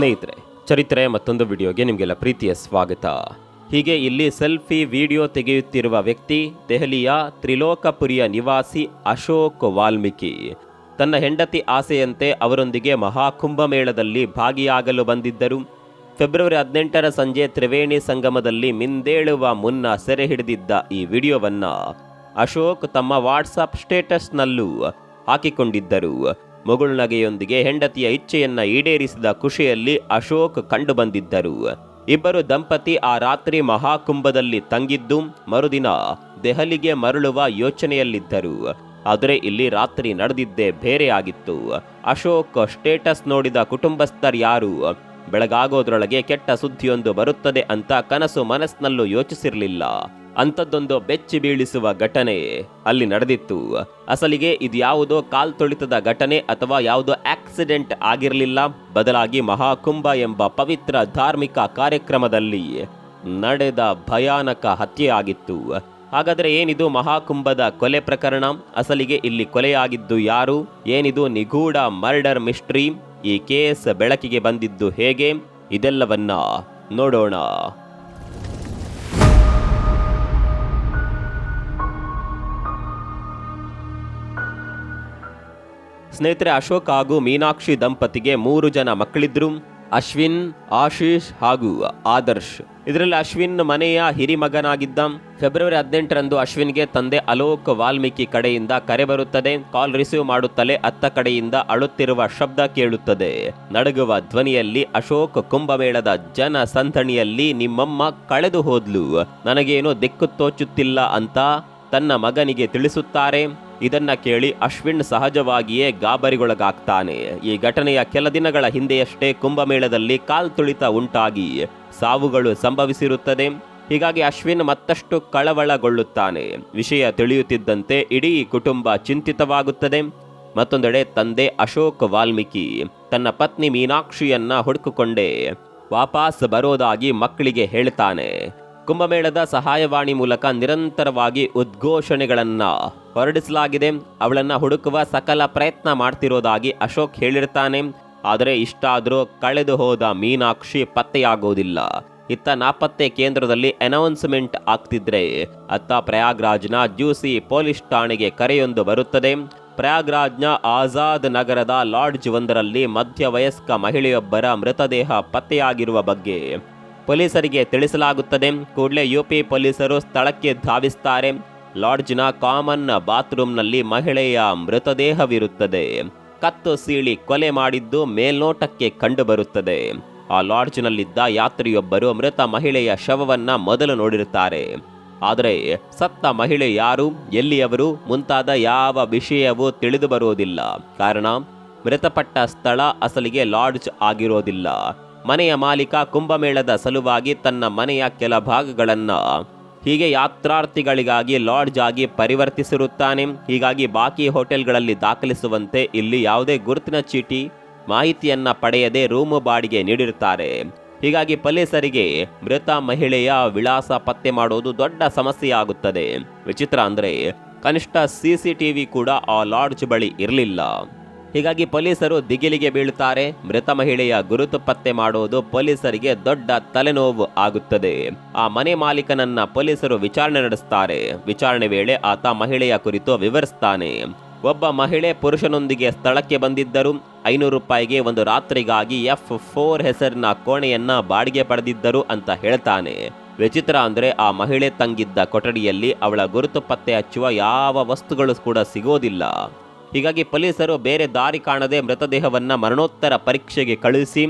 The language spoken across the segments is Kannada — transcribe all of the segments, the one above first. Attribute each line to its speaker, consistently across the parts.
Speaker 1: ಸ್ನೇಹಿತರೆ, ಚರಿತ್ರೆ ಮತ್ತೊಂದು ವಿಡಿಯೋಗೆ ನಿಮಗೆಲ್ಲ ಪ್ರೀತಿಯ ಸ್ವಾಗತ. ಹೀಗೆ ಇಲ್ಲಿ ಸೆಲ್ಫಿ ವಿಡಿಯೋ ತೆಗೆಯುತ್ತಿರುವ ವ್ಯಕ್ತಿ ದೆಹಲಿಯ ತ್ರಿಲೋಕಪುರಿಯ ನಿವಾಸಿ ಅಶೋಕ್ ವಾಲ್ಮೀಕಿ. ತನ್ನ ಹೆಂಡತಿ ಆಸೆಯಂತೆ ಅವರೊಂದಿಗೆ ಮಹಾಕುಂಭಮೇಳದಲ್ಲಿ ಭಾಗಿಯಾಗಲು ಬಂದಿದ್ದರು. ಫೆಬ್ರವರಿ 18ರ ಸಂಜೆ ತ್ರಿವೇಣಿ ಸಂಗಮದಲ್ಲಿ ಮಿಂದೇಳುವ ಮುನ್ನ ಸೆರೆ ಹಿಡಿದಿದ್ದ ಈ ವಿಡಿಯೋವನ್ನು ಅಶೋಕ್ ತಮ್ಮ ವಾಟ್ಸಪ್ ಸ್ಟೇಟಸ್ನಲ್ಲೂ ಹಾಕಿಕೊಂಡಿದ್ದರು. ಮುಗುಳ್ನಗೆಯೊಂದಿಗೆ ಹೆಂಡತಿಯ ಇಚ್ಛೆಯನ್ನ ಈಡೇರಿಸಿದ ಖುಷಿಯಲ್ಲಿ ಅಶೋಕ್ ಕಂಡು ಬಂದಿದ್ದರು. ಇಬ್ಬರು ದಂಪತಿ ಆ ರಾತ್ರಿ ಮಹಾಕುಂಭದಲ್ಲಿ ತಂಗಿದ್ದು ಮರುದಿನ ದೆಹಲಿಗೆ ಮರಳುವ ಯೋಚನೆಯಲ್ಲಿದ್ದರು. ಆದರೆ ಇಲ್ಲಿ ರಾತ್ರಿ ನಡೆದಿದ್ದೇ ಬೇರೆಯಾಗಿತ್ತು. ಅಶೋಕ್ ಸ್ಟೇಟಸ್ ನೋಡಿದ ಕುಟುಂಬಸ್ಥರ್ಯಾರು ಬೆಳಗಾಗೋದ್ರೊಳಗೆ ಕೆಟ್ಟ ಸುದ್ದಿಯೊಂದು ಬರುತ್ತದೆ ಅಂತ ಕನಸು ಮನಸ್ಸಿನಲ್ಲೂ ಯೋಚಿಸಿರಲಿಲ್ಲ. ಅಂಥದ್ದೊಂದು ಬೆಚ್ಚಿ ಬೀಳಿಸುವ ಘಟನೆ ಅಲ್ಲಿ ನಡೆದಿತ್ತು. ಅಸಲಿಗೆ ಇದು ಯಾವುದೋ ಕಾಲ್ತೊಳಿತದ ಘಟನೆ ಅಥವಾ ಯಾವುದೋ ಆಕ್ಸಿಡೆಂಟ್ ಆಗಿರಲಿಲ್ಲ. ಬದಲಾಗಿ ಮಹಾಕುಂಭ ಎಂಬ ಪವಿತ್ರ ಧಾರ್ಮಿಕ ಕಾರ್ಯಕ್ರಮದಲ್ಲಿ ನಡೆದ ಭಯಾನಕ ಹತ್ಯೆಯಾಗಿತ್ತು. ಹಾಗಾದರೆ ಏನಿದು ಮಹಾಕುಂಭದ ಕೊಲೆ ಪ್ರಕರಣ? ಅಸಲಿಗೆ ಇಲ್ಲಿ ಕೊಲೆಯಾಗಿದ್ದು ಯಾರು? ಏನಿದು ನಿಗೂಢ ಮರ್ಡರ್ ಮಿಸ್ಟ್ರಿ? ಈ ಕೇಸ್ ಬೆಳಕಿಗೆ ಬಂದಿದ್ದು ಹೇಗೆ? ಇದೆಲ್ಲವನ್ನ ನೋಡೋಣ. ಸ್ನೇಹಿತರೆ, ಅಶೋಕ್ ಹಾಗೂ ಮೀನಾಕ್ಷಿ ದಂಪತಿಗೆ 3 ಜನ ಮಕ್ಕಳಿದ್ರು. ಅಶ್ವಿನ್, ಆಶೀಶ್ ಹಾಗೂ ಆದರ್ಶ್. ಇದರಲ್ಲಿ ಅಶ್ವಿನ್ ಮನೆಯ ಹಿರಿಮಗನಾಗಿದ್ದ. ಫೆಬ್ರವರಿ 18ರಂದು ಅಶ್ವಿನ್ಗೆ ತಂದೆ ಅಲೋಕ್ ವಾಲ್ಮೀಕಿ ಕಡೆಯಿಂದ ಕರೆ ಬರುತ್ತದೆ. ಕಾಲ್ ರಿಸೀವ್ ಮಾಡುತ್ತಲೇ ಅತ್ತ ಕಡೆಯಿಂದ ಅಳುತ್ತಿರುವ ಶಬ್ದ ಕೇಳುತ್ತದೆ. ನಡುಗುವ ಧ್ವನಿಯಲ್ಲಿ ಅಶೋಕ್ ಕುಂಭಮೇಳದ ಜನ ಸಂದಣಿಯಲ್ಲಿ ನಿಮ್ಮಮ್ಮ ಕಳೆದು ಹೋದ್ಲು, ನನಗೇನು ದಿಕ್ಕು ತೋಚುತ್ತಿಲ್ಲ ಅಂತ ತನ್ನ ಮಗನಿಗೆ ತಿಳಿಸುತ್ತಾರೆ. ಇದನ್ನ ಕೇಳಿ ಅಶ್ವಿನ್ ಸಹಜವಾಗಿಯೇ ಗಾಬರಿಗೊಳಗಾಗ್ತಾನೆ. ಈ ಘಟನೆಯ ಕೆಲ ದಿನಗಳ ಹಿಂದೆಯಷ್ಟೇ ಕುಂಭಮೇಳದಲ್ಲಿ ಕಾಲ್ತುಳಿತ ಉಂಟಾಗಿ ಸಾವುಗಳು ಸಂಭವಿಸಿರುತ್ತದೆ. ಹೀಗಾಗಿ ಅಶ್ವಿನ್ ಮತ್ತಷ್ಟು ಕಳವಳಗೊಳ್ಳುತ್ತಾನೆ. ವಿಷಯ ತಿಳಿಯುತ್ತಿದ್ದಂತೆ ಇಡೀ ಕುಟುಂಬ ಚಿಂತಿತವಾಗುತ್ತದೆ. ಮತ್ತೊಂದೆಡೆ ತಂದೆ ಅಶೋಕ್ ವಾಲ್ಮೀಕಿ ತನ್ನ ಪತ್ನಿ ಮೀನಾಕ್ಷಿಯನ್ನ ಹುಡುಕಿಕೊಂಡೇ ವಾಪಸ್ ಬರೋದಾಗಿ ಮಕ್ಕಳಿಗೆ ಹೇಳ್ತಾನೆ. ಕುಂಭಮೇಳದ ಸಹಾಯವಾಣಿ ಮೂಲಕ ನಿರಂತರವಾಗಿ ಉದ್ಘೋಷಣೆಗಳನ್ನ ಹೊರಡಿಸಲಾಗಿದೆ. ಅವಳನ್ನ ಹುಡುಕುವ ಸಕಲ ಪ್ರಯತ್ನ ಮಾಡ್ತಿರೋದಾಗಿ ಅಶೋಕ್ ಹೇಳಿರ್ತಾನೆ. ಆದರೆ ಇಷ್ಟಾದರೂ ಕಳೆದು ಹೋದ ಮೀನಾಕ್ಷಿ ಪತ್ತೆಯಾಗೋದಿಲ್ಲ. ಇತ್ತ ನಾಪತ್ತೆ ಕೇಂದ್ರದಲ್ಲಿ ಅನೌನ್ಸ್ಮೆಂಟ್ ಆಗ್ತಿದ್ರೆ ಅತ್ತ ಪ್ರಯಾಗ್ರಾಜ್ನ ಜ್ಯೂಸಿ ಪೊಲೀಸ್ ಠಾಣೆಗೆ ಕರೆಯೊಂದು ಬರುತ್ತದೆ. ಪ್ರಯಾಗ್ರಾಜ್ನ ಆಜಾದ್ ನಗರದ ಲಾಡ್ಜ್ ಒಂದರಲ್ಲಿ ಮಧ್ಯವಯಸ್ಕ ಮಹಿಳೆಯೊಬ್ಬರ ಮೃತದೇಹ ಪತ್ತೆಯಾಗಿರುವ ಬಗ್ಗೆ ಪೊಲೀಸರಿಗೆ ತಿಳಿಸಲಾಗುತ್ತದೆ. ಕೂಡಲೇ ಯುಪಿ ಪೊಲೀಸರು ಸ್ಥಳಕ್ಕೆ ಧಾವಿಸ್ತಾರೆ. ಲಾಡ್ಜ್ನ ಕಾಮನ್ ಬಾತ್ರೂಮ್ನಲ್ಲಿ ಮಹಿಳೆಯ ಮೃತದೇಹವಿರುತ್ತದೆ. ಕತ್ತು ಸೀಳಿ ಕೊಲೆ ಮಾಡಿದ್ದು ಮೇಲ್ನೋಟಕ್ಕೆ ಕಂಡುಬರುತ್ತದೆ. ಆ ಲಾಡ್ಜ್ನಲ್ಲಿದ್ದ ಯಾತ್ರಿಯೊಬ್ಬರು ಮೃತ ಮಹಿಳೆಯ ಶವವನ್ನ ಮೊದಲು ನೋಡಿರುತ್ತಾರೆ. ಆದರೆ ಸತ್ತ ಮಹಿಳೆ ಯಾರು, ಎಲ್ಲಿಯವರು ಮುಂತಾದ ಯಾವ ವಿಷಯವೂ ತಿಳಿದು ಬರುವುದಿಲ್ಲ. ಕಾರಣ ಮೃತಪಟ್ಟ ಸ್ಥಳ ಅಸಲಿಗೆ ಲಾಡ್ಜ್ ಆಗಿರೋದಿಲ್ಲ. ಮನೆಯ ಮಾಲೀಕ ಕುಂಭಮೇಳದ ಸಲುವಾಗಿ ತನ್ನ ಮನೆಯ ಕೆಲ ಭಾಗಗಳನ್ನ ಹೀಗೆ ಯಾತ್ರಾರ್ಥಿಗಳಿಗಾಗಿ ಲಾಡ್ಜ್ ಆಗಿ ಪರಿವರ್ತಿಸಿರುತ್ತಾನೆ. ಹೀಗಾಗಿ ಬಾಕಿ ಹೋಟೆಲ್ಗಳಲ್ಲಿ ದಾಖಲಿಸುವಂತೆ ಇಲ್ಲಿ ಯಾವುದೇ ಗುರುತಿನ ಚೀಟಿ ಮಾಹಿತಿಯನ್ನ ಪಡೆಯದೆ ರೂಮು ಬಾಡಿಗೆ ನೀಡಿರುತ್ತಾರೆ. ಹೀಗಾಗಿ ಪೊಲೀಸರಿಗೆ ಮೃತ ಮಹಿಳೆಯ ವಿಳಾಸ ಪತ್ತೆ ಮಾಡೋದು ದೊಡ್ಡ ಸಮಸ್ಯೆಯಾಗುತ್ತದೆ. ವಿಚಿತ್ರ ಅಂದ್ರೆ ಕನಿಷ್ಠ CCTV ಕೂಡ ಆ ಲಾಡ್ಜ್ ಬಳಿ ಇರಲಿಲ್ಲ. ಹೀಗಾಗಿ ಪೊಲೀಸರು ದಿಗಿಲಿಗೆ ಬೀಳುತ್ತಾರೆ. ಮೃತ ಮಹಿಳೆಯ ಗುರುತು ಪತ್ತೆ ಮಾಡೋದು ಪೊಲೀಸರಿಗೆ ದೊಡ್ಡ ತಲೆನೋವು ಆಗುತ್ತದೆ. ಆ ಮನೆ ಮಾಲೀಕನನ್ನ ಪೊಲೀಸರು ವಿಚಾರಣೆ ನಡೆಸ್ತಾರೆ. ವಿಚಾರಣೆ ವೇಳೆ ಆತ ಮಹಿಳೆಯ ಕುರಿತು ವಿವರಿಸ್ತಾನೆ. ಒಬ್ಬ ಮಹಿಳೆ ಪುರುಷನೊಂದಿಗೆ ಸ್ಥಳಕ್ಕೆ ಬಂದಿದ್ದರು. 500 ರೂಪಾಯಿಗೆ ಒಂದು ರಾತ್ರಿಗಾಗಿ F4 ಹೆಸರಿನ ಕೋಣೆಯನ್ನ ಬಾಡಿಗೆ ಪಡೆದಿದ್ದರು ಅಂತ ಹೇಳ್ತಾನೆ. ವಿಚಿತ್ರ ಅಂದ್ರೆ ಆ ಮಹಿಳೆ ತಂಗಿದ್ದ ಕೊಠಡಿಯಲ್ಲಿ ಅವಳ ಗುರುತು ಪತ್ತೆ ಹಚ್ಚುವ ಯಾವ ವಸ್ತುಗಳು ಕೂಡ ಸಿಗೋದಿಲ್ಲ. ಹೀಗಾಗಿ ಪೊಲೀಸರು ಬೇರೆ ದಾರಿ ಕಾಣದೆ ಮೃತದೇಹವನ್ನ ಮರಣೋತ್ತರ ಪರೀಕ್ಷೆಗೆ ಕಳುಹಿಸಿ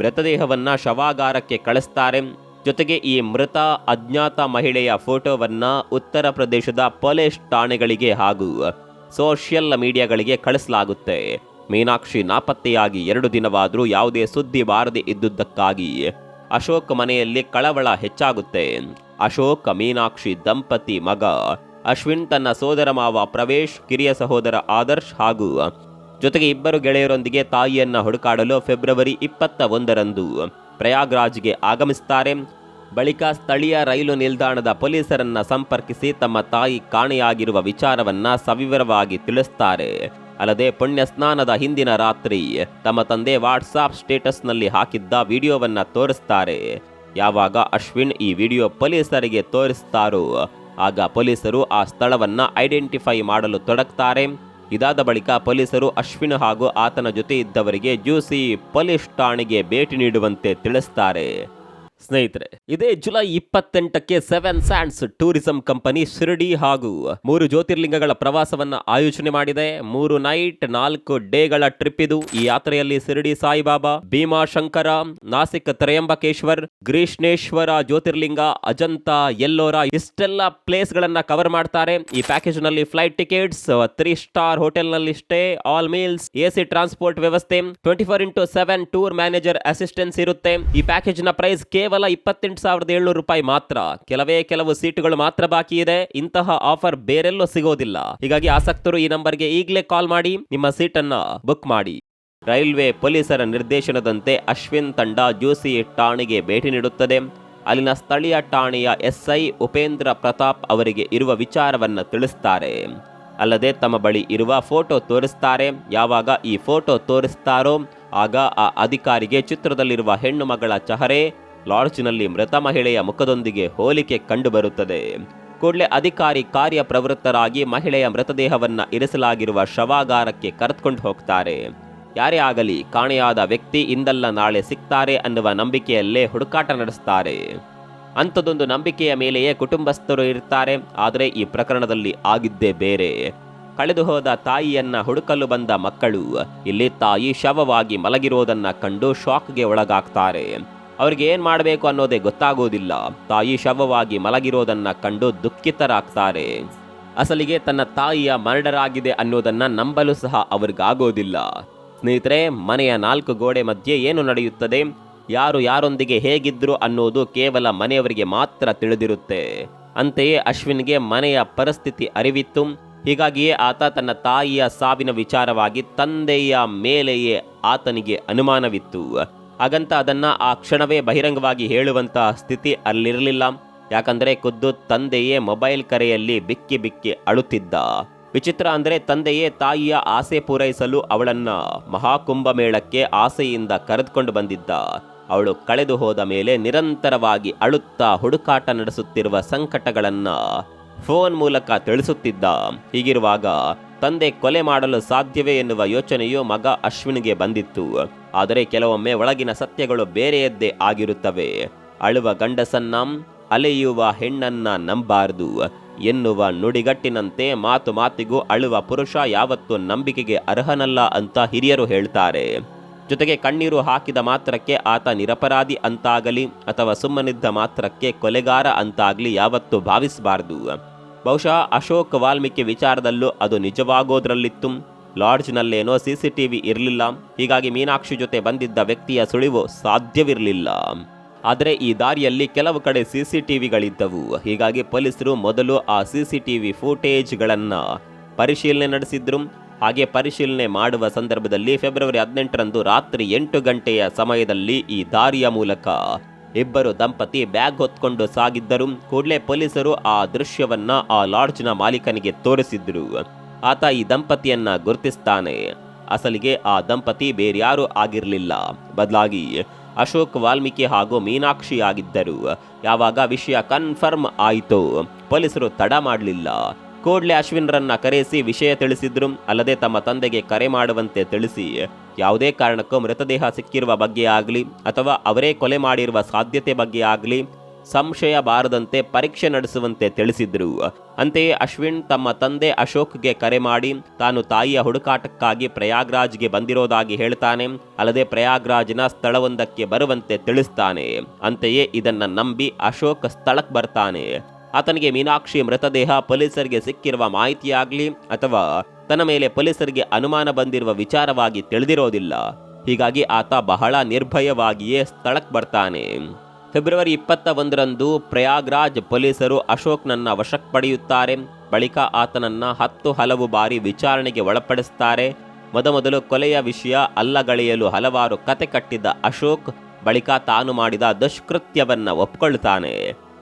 Speaker 1: ಮೃತದೇಹವನ್ನ ಶವಾಗಾರಕ್ಕೆ ಕಳಿಸ್ತಾರೆ. ಜೊತೆಗೆ ಈ ಮೃತ ಅಜ್ಞಾತ ಮಹಿಳೆಯ ಫೋಟೋವನ್ನ ಉತ್ತರ ಪ್ರದೇಶದ ಪೊಲೀಸ್ ಠಾಣೆಗಳಿಗೆ ಹಾಗೂ ಸೋಷಿಯಲ್ ಮೀಡಿಯಾಗಳಿಗೆ ಕಳಿಸಲಾಗುತ್ತೆ. ಮೀನಾಕ್ಷಿ ನಾಪತ್ತೆಯಾಗಿ 2 ದಿನವಾದರೂ ಯಾವುದೇ ಸುದ್ದಿ ಬಾರದೆ ಇದ್ದುದಕ್ಕಾಗಿ ಅಶೋಕ್ ಮನೆಯಲ್ಲಿ ಕಳವಳ ಹೆಚ್ಚಾಗುತ್ತೆ. ಅಶೋಕ್ ಮೀನಾಕ್ಷಿ ದಂಪತಿ ಮಗ ಅಶ್ವಿನ್, ತನ್ನ ಸೋದರ ಮಾವ ಪ್ರವೇಶ್, ಕಿರಿಯ ಸಹೋದರ ಆದರ್ಶ್ ಹಾಗೂ ಜೊತೆಗೆ ಇಬ್ಬರು ಗೆಳೆಯರೊಂದಿಗೆ ತಾಯಿಯನ್ನ ಹುಡುಕಾಡಲು ಫೆಬ್ರವರಿ 21ರಂದು ಪ್ರಯಾಗ್ರಾಜ್ಗೆ ಆಗಮಿಸುತ್ತಾರೆ. ಬಳಿಕ ಸ್ಥಳೀಯ ರೈಲು ನಿಲ್ದಾಣದ ಪೊಲೀಸರನ್ನ ಸಂಪರ್ಕಿಸಿ ತಮ್ಮ ತಾಯಿ ಕಾಣೆಯಾಗಿರುವ ವಿಚಾರವನ್ನ ಸವಿವರವಾಗಿ ತಿಳಿಸುತ್ತಾರೆ. ಅಲ್ಲದೆ ಪುಣ್ಯ ಸ್ನಾನದ ಹಿಂದಿನ ರಾತ್ರಿ ತಮ್ಮ ತಂದೆ ವಾಟ್ಸಾಪ್ ಸ್ಟೇಟಸ್ನಲ್ಲಿ ಹಾಕಿದ್ದ ವಿಡಿಯೋವನ್ನ ತೋರಿಸ್ತಾರೆ. ಯಾವಾಗ ಅಶ್ವಿನ್ ಈ ವಿಡಿಯೋ ಪೊಲೀಸರಿಗೆ ತೋರಿಸ್ತಾರೋ ಆಗ ಪೊಲೀಸರು ಆ ಸ್ಥಳವನ್ನ ಐಡೆಂಟಿಫೈ ಮಾಡಲು ತೊಡಗ್ತಾರೆ. ಇದಾದ ಬಳಿಕ ಪೊಲೀಸರು ಅಶ್ವಿನ್ ಹಾಗೂ ಆತನ ಜೊತೆ ಇದ್ದವರಿಗೆ ಜೂಸಿ ಪೊಲೀಸ್ ಠಾಣೆಗೆ ಭೇಟಿ ನೀಡುವಂತೆ ತಿಳಿಸ್ತಾರೆ. ಸ್ನೇಹಿತರೆ, ಇದೇ ಜುಲೈ 28ಕ್ಕೆ seven sands tourism company Shirdi ಹಾಗೂ 3 ಜ್ಯೋತಿರ್ಲಿಂಗಗಳ ಪ್ರವಾಸವನ್ನ ಆಯೋಜನೆ ಮಾಡಿದೆ. 3 ನೈಟ್ 4 ಡೇಗಳ ಟ್ರಿಪ್ ಇದು. ಈ ಯಾತ್ರೆಯಲ್ಲಿ ಶಿರಡಿ ಸಾಯಿಬಾಬಾ, ಭೀಮಾಶಂಕರ, ನಾಸಿಕ್ ತ್ರಯಂಬಕೇಶ್ವರ್, ಗ್ರೀಷ್ಣೇಶ್ವರ ಜ್ಯೋತಿರ್ಲಿಂಗ, ಅಜಂತ, ಎಲ್ಲೋರ ಇಷ್ಟೆಲ್ಲ ಪ್ಲೇಸ್ ಗಳನ್ನ ಕವರ್ ಮಾಡ್ತಾರೆ. ಈ ಪ್ಯಾಕೇಜ್ ನಲ್ಲಿ ಫ್ಲೈಟ್ ಟಿಕೆಟ್ಸ್, 3 ಸ್ಟಾರ್ ಹೋಟೆಲ್ ನಲ್ಲಿ stay, all meals, AC transport ವ್ಯವಸ್ಥೆ, 24x7 ಟೂರ್ ಮ್ಯಾನೇಜರ್ ಅಸಿಸ್ಟೆನ್ಸ್ ಇರುತ್ತೆ. ಈ ಪ್ಯಾಕೇಜ್ ನ ಪ್ರೈಸ್ ಕೇವಲ 28,700 ರೂಪಾಯಿ ಮಾತ್ರ. ಕೆಲವು ಸೀಟುಗಳು ಮಾತ್ರ ಬಾಕಿ ಇದೆ. ಇಂತಹ ಆಫರ್ ಬೇರೆಲ್ಲೂ ಸಿಗೋದಿಲ್ಲ. ಹೀಗಾಗಿ ಆಸಕ್ತರು ಈ ನಂಬರ್ಗೆ ಈಗಲೇ ಕಾಲ್ ಮಾಡಿ ನಿಮ್ಮ ಸೀಟನ್ನ ಬುಕ್ ಮಾಡಿ. ರೈಲ್ವೆ ಪೊಲೀಸರ ನಿರ್ದೇಶನದಂತೆ ಅಶ್ವಿನ್ ತಂಡ ಜೋಸಿ ಠಾಣೆಗೆ ಭೇಟಿ ನೀಡುತ್ತದೆ. ಅಲ್ಲಿನ ಸ್ಥಳೀಯ ಠಾಣೆಯ ಎಸ್ಐ ಉಪೇಂದ್ರ ಪ್ರತಾಪ್ ಅವರಿಗೆ ಇರುವ ವಿಚಾರವನ್ನ ತಿಳಿಸ್ತಾರೆ. ಅಲ್ಲದೆ ತಮ್ಮ ಬಳಿ ಇರುವ ಫೋಟೋ ತೋರಿಸ್ತಾರೆ. ಯಾವಾಗ ಈ ಫೋಟೋ ತೋರಿಸ್ತಾರೋ ಆಗ ಆ ಅಧಿಕಾರಿಗೆ ಚಿತ್ರದಲ್ಲಿರುವ ಹೆಣ್ಣು ಮಗಳ ಚಹರೆ ಲಾಡ್ಜ್ನಲ್ಲಿ ಮೃತ ಮಹಿಳೆಯ ಮುಖದೊಂದಿಗೆ ಹೋಲಿಕೆ ಕಂಡುಬರುತ್ತದೆ. ಕೂಡಲೇ ಅಧಿಕಾರಿ ಕಾರ್ಯಪ್ರವೃತ್ತರಾಗಿ ಮಹಿಳೆಯ ಮೃತದೇಹವನ್ನ ಇರಿಸಲಾಗಿರುವ ಶವಾಗಾರಕ್ಕೆ ಕರೆದುಕೊಂಡು ಹೋಗ್ತಾರೆ. ಯಾರೇ ಆಗಲಿ ಕಾಣೆಯಾದ ವ್ಯಕ್ತಿ ಇಂದಲ್ಲ ನಾಳೆ ಸಿಗ್ತಾರೆ ಅನ್ನುವ ನಂಬಿಕೆಯಲ್ಲೇ ಹುಡುಕಾಟ ನಡೆಸ್ತಾರೆ. ಅಂಥದ್ದೊಂದು ನಂಬಿಕೆಯ ಮೇಲೆಯೇ ಕುಟುಂಬಸ್ಥರು ಇರ್ತಾರೆ. ಆದರೆ ಈ ಪ್ರಕರಣದಲ್ಲಿ ಆಗಿದ್ದೇ ಬೇರೆ. ಕಳೆದು ಹೋದ ತಾಯಿಯನ್ನ ಹುಡುಕಲು ಬಂದ ಮಕ್ಕಳು ಇಲ್ಲಿ ತಾಯಿ ಶವವಾಗಿ ಮಲಗಿರೋದನ್ನ ಕಂಡು ಶಾಕ್ಗೆ ಒಳಗಾಗ್ತಾರೆ. ಅವ್ರಿಗೆ ಏನ್ ಮಾಡಬೇಕು ಅನ್ನೋದೇ ಗೊತ್ತಾಗೋದಿಲ್ಲ. ತಾಯಿ ಶವವಾಗಿ ಮಲಗಿರೋದನ್ನ ಕಂಡು ದುಃಖಿತರಾಗ್ತಾರೆ. ಅಸಲಿಗೆ ತನ್ನ ತಾಯಿಯ ಮರ್ಡರ್ ಆಗಿದೆ ಅನ್ನೋದನ್ನ ನಂಬಲು ಸಹ ಅವ್ರಿಗಾಗೋದಿಲ್ಲ. ಸ್ನೇಹಿತರೆ, ಮನೆಯ 4 ಗೋಡೆ ಮಧ್ಯೆ ಏನು ನಡೆಯುತ್ತದೆ, ಯಾರು ಯಾರೊಂದಿಗೆ ಹೇಗಿದ್ರು ಅನ್ನೋದು ಕೇವಲ ಮನೆಯವರಿಗೆ ಮಾತ್ರ ತಿಳಿದಿರುತ್ತೆ. ಅಂತೆಯೇ ಅಶ್ವಿನ್ಗೆ ಮನೆಯ ಪರಿಸ್ಥಿತಿ ಅರಿವಿತ್ತು. ಹೀಗಾಗಿಯೇ ಆತ ತನ್ನ ತಾಯಿಯ ಸಾವಿನ ವಿಚಾರವಾಗಿ ತಂದೆಯ ಮೇಲೆಯೇ ಆತನಿಗೆ ಅನುಮಾನವಿತ್ತು. ಹಾಗಂತ ಅದನ್ನ ಆ ಕ್ಷಣವೇ ಬಹಿರಂಗವಾಗಿ ಹೇಳುವಂತಹ ಸ್ಥಿತಿ ಅಲ್ಲಿರಲಿಲ್ಲ. ಯಾಕಂದ್ರೆ ಖುದ್ದು ತಂದೆಯೇ ಮೊಬೈಲ್ ಕರೆಯಲ್ಲಿ ಬಿಕ್ಕಿ ಬಿಕ್ಕಿ ಅಳುತ್ತಿದ್ದ. ವಿಚಿತ್ರ ಅಂದ್ರೆ ತಂದೆಯೇ ತಾಯಿಯ ಆಸೆ ಪೂರೈಸಲು ಅವಳನ್ನ ಮಹಾಕುಂಭಮೇಳಕ್ಕೆ ಆಸೆಯಿಂದ ಕರೆದುಕೊಂಡು ಬಂದಿದ್ದ. ಅವಳು ಕಳೆದು ಹೋದ ಮೇಲೆ ನಿರಂತರವಾಗಿ ಅಳುತ್ತಾ ಹುಡುಕಾಟ ನಡೆಸುತ್ತಿರುವ ಸಂಕಟಗಳನ್ನ ಫೋನ್ ಮೂಲಕ ತಿಳಿಸುತ್ತಿದ್ದ. ಹೀಗಿರುವಾಗ ತಂದೆ ಕೊಲೆ ಮಾಡಲು ಸಾಧ್ಯವೇ ಎನ್ನುವ ಯೋಚನೆಯು ಮಗ ಅಶ್ವಿನ್ಗೆ ಬಂದಿತ್ತು. ಆದರೆ ಕೆಲವೊಮ್ಮೆ ಒಳಗಿನ ಸತ್ಯಗಳು ಬೇರೆಯದ್ದೇ ಆಗಿರುತ್ತವೆ. ಅಳುವ ಗಂಡಸನ್ನ, ಅಲೆಯುವ ಹೆಣ್ಣನ್ನ ನಂಬಾರದು ಎನ್ನುವ ನುಡಿಗಟ್ಟಿನಂತೆ ಮಾತು ಮಾತಿಗೂ ಅಳುವ ಪುರುಷ ಯಾವತ್ತೂ ನಂಬಿಕೆಗೆ ಅರ್ಹನಲ್ಲ ಅಂತ ಹಿರಿಯರು ಹೇಳ್ತಾರೆ. ಜೊತೆಗೆ ಕಣ್ಣೀರು ಹಾಕಿದ ಮಾತ್ರಕ್ಕೆ ಆತ ನಿರಪರಾಧಿ ಅಂತಾಗಲಿ ಅಥವಾ ಸುಮ್ಮನಿದ್ದ ಮಾತ್ರಕ್ಕೆ ಕೊಲೆಗಾರ ಅಂತಾಗಲಿ ಯಾವತ್ತೂ ಭಾವಿಸಬಾರದು. ಬಹುಶಃ ಅಶೋಕ್ ವಾಲ್ಮೀಕಿ ವಿಚಾರದಲ್ಲೂ ಅದು ನಿಜವಾಗೋದ್ರಲ್ಲಿತ್ತು. ಲಾಡ್ಜ್ನಲ್ಲೇನೋ ಸಿಸಿಟಿವಿ ಇರಲಿಲ್ಲ. ಹೀಗಾಗಿ ಮೀನಾಕ್ಷಿ ಜೊತೆ ಬಂದಿದ್ದ ವ್ಯಕ್ತಿಯ ಸುಳಿವು ಸಾಧ್ಯವಿರಲಿಲ್ಲ. ಆದರೆ ಈ ದಾರಿಯಲ್ಲಿ ಕೆಲವು ಕಡೆ ಸಿಸಿಟಿವಿಗಳಿದ್ದವು. ಹೀಗಾಗಿ ಪೊಲೀಸರು ಮೊದಲು ಆ ಸಿಸಿಟಿವಿ ಫುಟೇಜ್ಗಳನ್ನು ಪರಿಶೀಲನೆ ನಡೆಸಿದ್ರು. ಹಾಗೆ ಪರಿಶೀಲನೆ ಮಾಡುವ ಸಂದರ್ಭದಲ್ಲಿ ಫೆಬ್ರವರಿ 18ರಂದು ರಾತ್ರಿ 8 ಗಂಟೆಯ ಸಮಯದಲ್ಲಿ ಈ ದಾರಿಯ ಮೂಲಕ ಇಬ್ಬರು ದಂಪತಿ ಬ್ಯಾಗ್ ಹೊತ್ಕೊಂಡು ಸಾಗಿದ್ದರು. ಕೂಡಲೇ ಪೊಲೀಸರು ಆ ದೃಶ್ಯವನ್ನ ಆ ಲಾಡ್ಜ್ನ ಮಾಲೀಕನಿಗೆ ತೋರಿಸಿದ್ರು. ಆತ ಈ ದಂಪತಿಯನ್ನ ಗುರುತಿಸ್ತಾನೆ. ಅಸಲಿಗೆ ಆ ದಂಪತಿ ಬೇರ್ಯಾರು ಆಗಿರಲಿಲ್ಲ, ಬದಲಾಗಿ ಅಶೋಕ್ ವಾಲ್ಮೀಕಿ ಹಾಗೂ ಮೀನಾಕ್ಷಿ ಆಗಿದ್ದರು. ಯಾವಾಗ ವಿಷಯ ಕನ್ಫರ್ಮ್ ಆಯಿತು ಪೊಲೀಸರು ತಡ ಮಾಡಲಿಲ್ಲ. ಕೂಡಲೇ ಅಶ್ವಿನ್ರನ್ನ ಕರೆಸಿ ವಿಷಯ ತಿಳಿಸಿದ್ರು. ಅಲ್ಲದೆ ತಮ್ಮ ತಂದೆಗೆ ಕರೆ ಮಾಡುವಂತೆ ತಿಳಿಸಿ ಯಾವುದೇ ಕಾರಣಕ್ಕೂ ಮೃತದೇಹ ಸಿಕ್ಕಿರುವ ಬಗ್ಗೆ ಆಗಲಿ ಅಥವಾ ಅವರೇ ಕೊಲೆ ಮಾಡಿರುವ ಸಾಧ್ಯತೆ ಬಗ್ಗೆ ಆಗಲಿ ಸಂಶಯ ಬಾರದಂತೆ ಪರೀಕ್ಷೆ ನಡೆಸುವಂತೆ ತಿಳಿಸಿದ್ರು. ಅಂತೆಯೇ ಅಶ್ವಿನ್ ತಮ್ಮ ತಂದೆ ಅಶೋಕ್ಗೆ ಕರೆ ಮಾಡಿ ತಾನು ತಾಯಿಯ ಹುಡುಕಾಟಕ್ಕಾಗಿ ಪ್ರಯಾಗ್ರಾಜ್ಗೆ ಬಂದಿರೋದಾಗಿ ಹೇಳ್ತಾನೆ. ಅಲ್ಲದೆ ಪ್ರಯಾಗ್ರಾಜ್ನ ಸ್ಥಳವೊಂದಕ್ಕೆ ಬರುವಂತೆ ತಿಳಿಸ್ತಾನೆ. ಅಂತೆಯೇ ಇದನ್ನ ನಂಬಿ ಅಶೋಕ್ ಸ್ಥಳಕ್ಕೆ ಬರ್ತಾನೆ. ಆತನಿಗೆ ಮೀನಾಕ್ಷಿ ಮೃತದೇಹ ಪೊಲೀಸರಿಗೆ ಸಿಕ್ಕಿರುವ ಮಾಹಿತಿಯಾಗ್ಲಿ ಅಥವಾ ತನ್ನ ಮೇಲೆ ಪೊಲೀಸರಿಗೆ ಅನುಮಾನ ಬಂದಿರುವ ವಿಚಾರವಾಗಿ ತಿಳಿದಿರೋದಿಲ್ಲ. ಹೀಗಾಗಿ ಆತ ಬಹಳ ನಿರ್ಭಯವಾಗಿಯೇ ಸ್ಥಳಕ್ಕೆ ಬರ್ತಾನೆ. ಫೆಬ್ರವರಿ 21ರಂದು ಪ್ರಯಾಗ್ರಾಜ್ ಪೊಲೀಸರು ಅಶೋಕ್ನನ್ನ ವಶಕ್ಕೆ ಪಡೆಯುತ್ತಾರೆ. ಬಳಿಕ ಆತನನ್ನ 10 ಹಲವು ಬಾರಿ ವಿಚಾರಣೆಗೆ ಒಳಪಡಿಸುತ್ತಾರೆ. ಮೊದಮೊದಲು ಕೊಲೆಯ ವಿಷಯ ಅಲ್ಲಗಳೆಯಲು ಹಲವಾರು ಕತೆ ಕಟ್ಟಿದ್ದ ಅಶೋಕ್ ಬಳಿಕ ತಾನು ಮಾಡಿದ ದುಷ್ಕೃತ್ಯವನ್ನ ಒಪ್ಪಿಕೊಳ್ಳುತ್ತಾನೆ.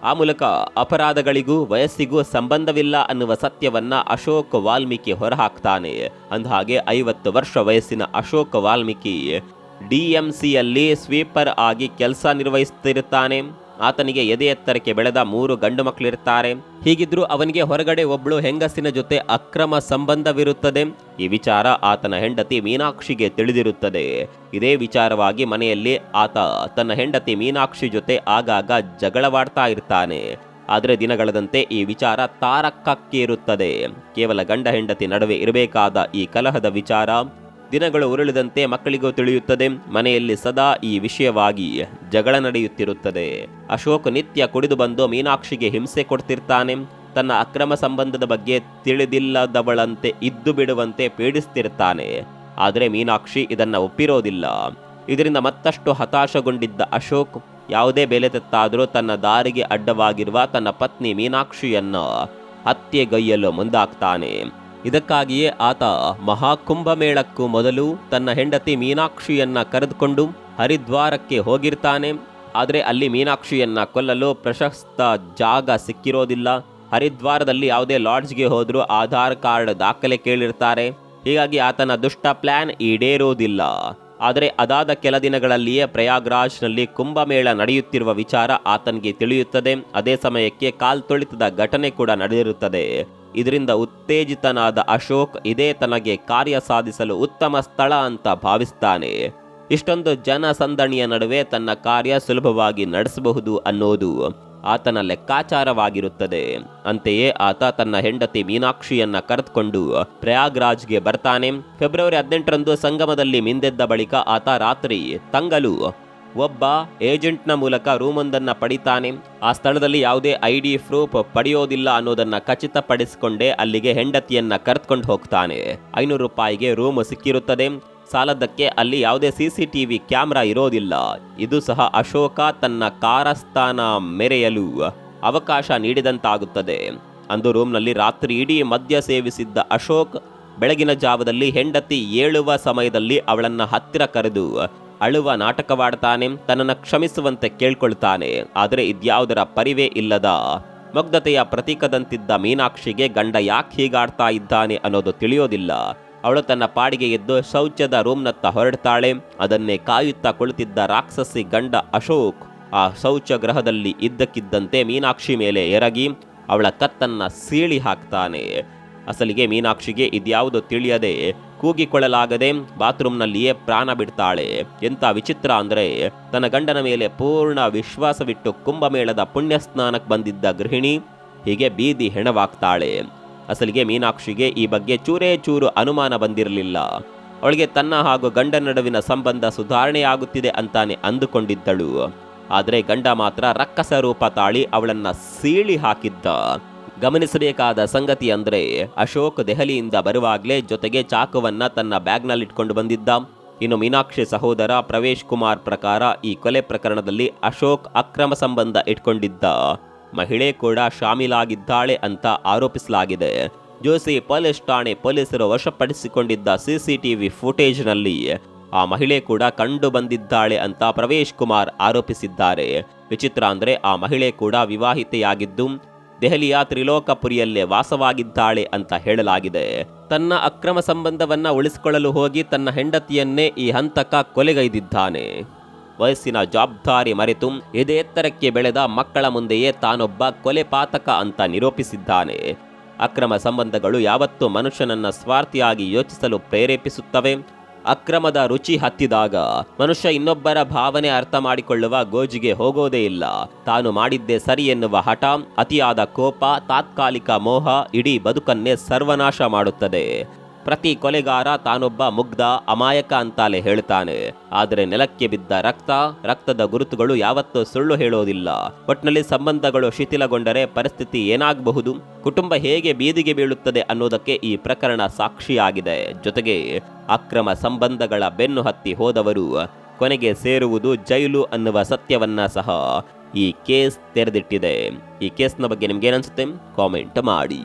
Speaker 1: ಆ ಮೂಲಕ ಅಪರಾಧಗಳಿಗೂ ವಯಸ್ಸಿಗೂ ಸಂಬಂಧವಿಲ್ಲ ಅನ್ನುವ ಸತ್ಯವನ್ನ ಅಶೋಕ್ ವಾಲ್ಮೀಕಿ ಹೊರಹಾಕ್ತಾನೆ. ಅಂದಹಾಗೆ 50 ವರ್ಷ ವಯಸ್ಸಿನ ಅಶೋಕ್ ವಾಲ್ಮೀಕಿ DMCಯಲ್ಲಿ ಸ್ವೀಪರ್ ಆಗಿ ಕೆಲಸ ನಿರ್ವಹಿಸುತ್ತಿರುತ್ತಾನೆ. ಆತನಿಗೆ ಎದೆ ಎತ್ತರಕ್ಕೆ ಬೆಳೆದ 3 ಗಂಡು ಮಕ್ಕಳಿರ್ತಾರೆ. ಹೀಗಿದ್ರೂ ಅವನಿಗೆ ಹೊರಗಡೆ ಒಬ್ಳು ಹೆಂಗಸಿನ ಜೊತೆ ಅಕ್ರಮ ಸಂಬಂಧವಿರುತ್ತದೆ. ಈ ವಿಚಾರ ಆತನ ಹೆಂಡತಿ ಮೀನಾಕ್ಷಿಗೆ ತಿಳಿದಿರುತ್ತದೆ. ಇದೇ ವಿಚಾರವಾಗಿ ಮನೆಯಲ್ಲಿ ಆತ ತನ್ನ ಹೆಂಡತಿ ಮೀನಾಕ್ಷಿ ಜೊತೆ ಆಗಾಗ ಜಗಳವಾಡ್ತಾ ಇರ್ತಾನೆ. ಆದರೆ ದಿನಗಳದಂತೆ ಈ ವಿಚಾರ ತಾರಕಕ್ಕೇರುತ್ತದೆ. ಕೇವಲ ಗಂಡ ಹೆಂಡತಿ ನಡುವೆ ಇರಬೇಕಾದ ಈ ಕಲಹದ ವಿಚಾರ ದಿನಗಳು ಉರುಳಿದಂತೆ ಮಕ್ಕಳಿಗೂ ತಿಳಿಯುತ್ತದೆ. ಮನೆಯಲ್ಲಿ ಸದಾ ಈ ವಿಷಯವಾಗಿ ಜಗಳ ನಡೆಯುತ್ತಿರುತ್ತದೆ. ಅಶೋಕ್ ನಿತ್ಯ ಕುಡಿದು ಬಂದು ಮೀನಾಕ್ಷಿಗೆ ಹಿಂಸೆ ಕೊಡ್ತಿರ್ತಾನೆ. ತನ್ನ ಅಕ್ರಮ ಸಂಬಂಧದ ಬಗ್ಗೆ ತಿಳಿದಿಲ್ಲದವಳಂತೆ ಇದ್ದು ಬಿಡುವಂತೆ ಪೀಡಿಸ್ತಿರ್ತಾನೆ. ಆದರೆ ಮೀನಾಕ್ಷಿ ಇದನ್ನ ಒಪ್ಪಿರೋದಿಲ್ಲ. ಇದರಿಂದ ಮತ್ತಷ್ಟು ಹತಾಶಗೊಂಡಿದ್ದ ಅಶೋಕ್ ಯಾವುದೇ ಬೆಲೆ ತೆತ್ತಾದರೂ ತನ್ನ ದಾರಿಗೆ ಅಡ್ಡವಾಗಿರುವ ತನ್ನ ಪತ್ನಿ ಮೀನಾಕ್ಷಿಯನ್ನ ಹತ್ಯೆಗೈಯಲು ಮುಂದಾಗ್ತಾನೆ. ಇದಕ್ಕಾಗಿಯೇ ಆತ ಮಹಾಕುಂಭಮೇಳಕ್ಕೂ ಮೊದಲು ತನ್ನ ಹೆಂಡತಿ ಮೀನಾಕ್ಷಿಯನ್ನ ಕರೆದುಕೊಂಡು ಹರಿದ್ವಾರಕ್ಕೆ ಹೋಗಿರ್ತಾನೆ. ಆದರೆ ಅಲ್ಲಿ ಮೀನಾಕ್ಷಿಯನ್ನ ಕೊಲ್ಲಲು ಪ್ರಶಸ್ತ ಜಾಗ ಸಿಕ್ಕಿರೋದಿಲ್ಲ. ಹರಿದ್ವಾರದಲ್ಲಿ ಯಾವುದೇ ಲಾಡ್ಜ್ಗೆ ಹೋದ್ರೂ ಆಧಾರ್ ಕಾರ್ಡ್ ದಾಖಲೆ ಕೇಳಿರ್ತಾರೆ. ಹೀಗಾಗಿ ಆತನ ದುಷ್ಟ ಪ್ಲಾನ್ ಈಡೇರೋದಿಲ್ಲ. ಆದರೆ ಅದಾದ ಕೆಲ ದಿನಗಳಲ್ಲಿಯೇ ಪ್ರಯಾಗ್ರಾಜ್ನಲ್ಲಿ ಕುಂಭಮೇಳ ನಡೆಯುತ್ತಿರುವ ವಿಚಾರ ಆತನಿಗೆ ತಿಳಿಯುತ್ತದೆ. ಅದೇ ಸಮಯಕ್ಕೆ ಕಾಲ್ತುಳಿತದ ಘಟನೆ ಕೂಡ ನಡೆದಿರುತ್ತದೆ. ಇದರಿಂದ ಉತ್ತೇಜಿತನಾದ ಅಶೋಕ್ ಇದೇ ತನಗೆ ಕಾರ್ಯ ಸಾಧಿಸಲು ಉತ್ತಮ ಸ್ಥಳ ಅಂತ ಭಾವಿಸ್ತಾನೆ. ಇಷ್ಟೊಂದು ಜನಸಂದಣಿಯ ನಡುವೆ ತನ್ನ ಕಾರ್ಯ ಸುಲಭವಾಗಿ ನಡೆಸಬಹುದು ಅನ್ನೋದು ಆತನ ಲೆಕ್ಕಾಚಾರವಾಗಿರುತ್ತದೆ. ಅಂತೆಯೇ ಆತ ತನ್ನ ಹೆಂಡತಿ ಮೀನಾಕ್ಷಿಯನ್ನ ಕರೆದುಕೊಂಡು ಪ್ರಯಾಗ್ರಾಜ್ಗೆ ಬರ್ತಾನೆ. ಫೆಬ್ರವರಿ 18ರಂದು ಸಂಗಮದಲ್ಲಿ ಮಿಂದೆದ್ದ ಬಳಿಕ ಆತ ರಾತ್ರಿ ತಂಗಲು ಒಬ್ಬ ಏಜೆಂಟ್ನ ಮೂಲಕ ರೂಮೊಂದನ್ನ ಪಡಿತಾನೆ. ಆ ಸ್ಥಳದಲ್ಲಿ ಯಾವುದೇ ID ಪ್ರೂಫ್ ಪಡೆಯೋದಿಲ್ಲ ಅನ್ನೋದನ್ನ ಖಚಿತಪಡಿಸಿಕೊಂಡೇ ಅಲ್ಲಿಗೆ ಹೆಂಡತಿಯನ್ನ ಕರೆದುಕೊಂಡು ಹೋಗ್ತಾನೆ. 500 ರೂಪಾಯಿಗೆ ರೂಮ್ ಸಿಕ್ಕಿರುತ್ತದೆ. ಸಾಲದಕ್ಕೆ ಅಲ್ಲಿ ಯಾವುದೇ CCTV ಕ್ಯಾಮ್ರಾ ಇರೋದಿಲ್ಲ. ಇದು ಸಹ ಅಶೋಕ ತನ್ನ ಕಾರಸ್ಥಾನ ಮೆರೆಯಲು ಅವಕಾಶ ನೀಡಿದಂತಾಗುತ್ತದೆ. ಅಂದು ರೂಮ್ನಲ್ಲಿ ರಾತ್ರಿ ಇಡೀ ಮದ್ಯ ಸೇವಿಸಿದ್ದ ಅಶೋಕ್ ಬೆಳಗಿನ ಜಾವದಲ್ಲಿ ಹೆಂಡತಿ ಏಳುವ ಸಮಯದಲ್ಲಿ ಅವಳನ್ನ ಹತ್ತಿರ ಕರೆದು ಅಳುವ ನಾಟಕವಾಡ್ತಾನೆ. ತನ್ನನ್ನು ಕ್ಷಮಿಸುವಂತೆ ಕೇಳ್ಕೊಳ್ತಾನೆ. ಆದರೆ ಇದ್ಯಾವುದರ ಪರಿವೇ ಇಲ್ಲದ ಮುಗ್ಧತೆಯ ಪ್ರತೀಕದಂತಿದ್ದ ಮೀನಾಕ್ಷಿಗೆ ಗಂಡ ಯಾಕೆ ಹೀಗಾಡ್ತಾ ಇದ್ದಾನೆ ಅನ್ನೋದು ತಿಳಿಯೋದಿಲ್ಲ. ಅವಳು ತನ್ನ ಪಾಡಿಗೆ ಎದ್ದು ಶೌಚದ ರೂಮ್ನತ್ತ ಹೊರಡ್ತಾಳೆ. ಅದನ್ನೇ ಕಾಯುತ್ತಾ ಕುಳಿತಿದ್ದ ರಾಕ್ಷಸಿ ಗಂಡ ಅಶೋಕ್ ಆ ಶೌಚಗೃಹದಲ್ಲಿ ಇದ್ದಕ್ಕಿದ್ದಂತೆ ಮೀನಾಕ್ಷಿ ಮೇಲೆ ಎರಗಿ ಅವಳ ಕತ್ತನ್ನ ಸೀಳಿ ಹಾಕ್ತಾನೆ. ಅಸಲಿಗೆ ಮೀನಾಕ್ಷಿಗೆ ಇದ್ಯಾವುದು ತಿಳಿಯದೆ ಕೂಗಿಕೊಳ್ಳಲಾಗದೆ ಬಾತ್ರೂಮ್ನಲ್ಲಿಯೇ ಪ್ರಾಣ ಬಿಡ್ತಾಳೆ. ಎಂಥ ವಿಚಿತ್ರ ಅಂದ್ರೆ ತನ್ನ ಗಂಡನ ಮೇಲೆ ಪೂರ್ಣ ವಿಶ್ವಾಸವಿಟ್ಟು ಕುಂಭಮೇಳದ ಪುಣ್ಯ ಸ್ನಾನಕ್ಕೆ ಬಂದಿದ್ದ ಗೃಹಿಣಿ ಹೀಗೆ ಬೀದಿ ಹೆಣವಾಗ್ತಾಳೆ. ಅಸಲಿಗೆ ಮೀನಾಕ್ಷಿಗೆ ಈ ಬಗ್ಗೆ ಚೂರೇ ಚೂರು ಅನುಮಾನ ಬಂದಿರಲಿಲ್ಲ. ಅವಳಿಗೆ ತನ್ನ ಹಾಗೂ ಗಂಡನ ನಡುವಿನ ಸಂಬಂಧ ಸುಧಾರಣೆಯಾಗುತ್ತಿದೆ ಅಂತಾನೆ ಅಂದುಕೊಂಡಿದ್ದಳು. ಆದರೆ ಗಂಡ ಮಾತ್ರ ರಕ್ಕಸ ರೂಪ ತಾಳಿ ಅವಳನ್ನ ಸೀಳಿ ಹಾಕಿದ್ದ. ಗಮನಿಸಬೇಕಾದ ಸಂಗತಿ ಅಂದ್ರೆ ಅಶೋಕ್ ದೆಹಲಿಯಿಂದ ಬರುವಾಗಲೇ ಜೊತೆಗೆ ಚಾಕುವನ್ನ ತನ್ನ ಬ್ಯಾಗ್ನಲ್ಲಿಟ್ಕೊಂಡು ಬಂದಿದ್ದ. ಇನ್ನು ಮೀನಾಕ್ಷಿ ಸಹೋದರ ಪ್ರವೇಶ್ ಕುಮಾರ್ ಪ್ರಕಾರ ಈ ಕೊಲೆ ಪ್ರಕರಣದಲ್ಲಿ ಅಶೋಕ್ ಅಕ್ರಮ ಸಂಬಂಧ ಇಟ್ಕೊಂಡಿದ್ದ ಮಹಿಳೆ ಕೂಡ ಶಾಮೀಲಾಗಿದ್ದಾಳೆ ಅಂತ ಆರೋಪಿಸಲಾಗಿದೆ. ಜೋಸಿ ಪೊಲೀಸ್ ಠಾಣೆ ಪೊಲೀಸರು ವಶಪಡಿಸಿಕೊಂಡಿದ್ದ CCTV ಫುಟೇಜ್ನಲ್ಲಿ ಆ ಮಹಿಳೆ ಕೂಡ ಕಂಡು ಬಂದಿದ್ದಾಳೆ ಅಂತ ಪ್ರವೇಶ್ ಕುಮಾರ್ ಆರೋಪಿಸಿದ್ದಾರೆ. ವಿಚಿತ್ರ ಅಂದ್ರೆ ಆ ಮಹಿಳೆ ಕೂಡ ವಿವಾಹಿತೆಯಾಗಿದ್ದು ದೆಹಲಿಯ ತ್ರಿಲೋಕಪುರಿಯಲ್ಲೇ ವಾಸವಾಗಿದ್ದಾಳೆ ಅಂತ ಹೇಳಲಾಗಿದೆ. ತನ್ನ ಅಕ್ರಮ ಸಂಬಂಧವನ್ನ ಉಳಿಸಿಕೊಳ್ಳಲು ಹೋಗಿ ತನ್ನ ಹೆಂಡತಿಯನ್ನೇ ಈ ಹಂತಕ ಕೊಲೆಗೈದಿದ್ದಾನೆ. ವಯಸ್ಸಿನ ಜವಾಬ್ದಾರಿ ಮರೆತು ಎದೆ ಎತ್ತರಕ್ಕೆ ಬೆಳೆದ ಮಕ್ಕಳ ಮುಂದೆಯೇ ತಾನೊಬ್ಬ ಕೊಲೆಪಾತಕ ಅಂತ ನಿರೂಪಿಸಿದ್ದಾನೆ. ಅಕ್ರಮ ಸಂಬಂಧಗಳು ಯಾವತ್ತೂ ಮನುಷ್ಯನನ್ನ ಸ್ವಾರ್ಥಿಯಾಗಿ ಯೋಚಿಸಲು ಪ್ರೇರೇಪಿಸುತ್ತವೆ. ಅಕ್ರಮದ ರುಚಿ ಹತ್ತಿದಾಗ ಮನುಷ್ಯ ಇನ್ನೊಬ್ಬರ ಭಾವನೆ ಅರ್ಥ ಮಾಡಿಕೊಳ್ಳುವ ಗೋಜಿಗೆ ಹೋಗೋದೇ ಇಲ್ಲ. ತಾನು ಮಾಡಿದ್ದೇ ಸರಿ ಎನ್ನುವ ಹಠ, ಅತಿಯಾದ ಕೋಪ, ತಾತ್ಕಾಲಿಕ ಮೋಹ ಇಡೀ ಬದುಕನ್ನೇ ಸರ್ವನಾಶ ಮಾಡುತ್ತದೆ. ಪ್ರತಿ ಕೊಲೆಗಾರ ತಾನೊಬ್ಬ ಮುಗ್ಧ ಅಮಾಯಕ ಅಂತಾಲೆ ಹೇಳ್ತಾನೆ. ಆದರೆ ನೆಲಕ್ಕೆ ಬಿದ್ದ ರಕ್ತದ ಗುರುತುಗಳು ಯಾವತ್ತೂ ಸುಳ್ಳು ಹೇಳೋದಿಲ್ಲ. ಒಟ್ಟಿನಲ್ಲಿ ಸಂಬಂಧಗಳು ಶಿಥಿಲಗೊಂಡರೆ ಪರಿಸ್ಥಿತಿ ಏನಾಗಬಹುದು, ಕುಟುಂಬ ಹೇಗೆ ಬೀದಿಗೆ ಬೀಳುತ್ತದೆ ಅನ್ನೋದಕ್ಕೆ ಈ ಪ್ರಕರಣ ಸಾಕ್ಷಿಯಾಗಿದೆ. ಜೊತೆಗೆ ಅಕ್ರಮ ಸಂಬಂಧಗಳ ಬೆನ್ನು ಹತ್ತಿ ಹೋದವರು ಕೊನೆಗೆ ಸೇರುವುದು ಜೈಲು ಅನ್ನುವ ಸತ್ಯವನ್ನ ಸಹ ಈ ಕೇಸ್ ತೆರೆದಿಟ್ಟಿದೆ. ಈ ಕೇಸ್ನ ಬಗ್ಗೆ ನಿಮ್ಗೇನನ್ಸುತ್ತೆ ಕಾಮೆಂಟ್ ಮಾಡಿ.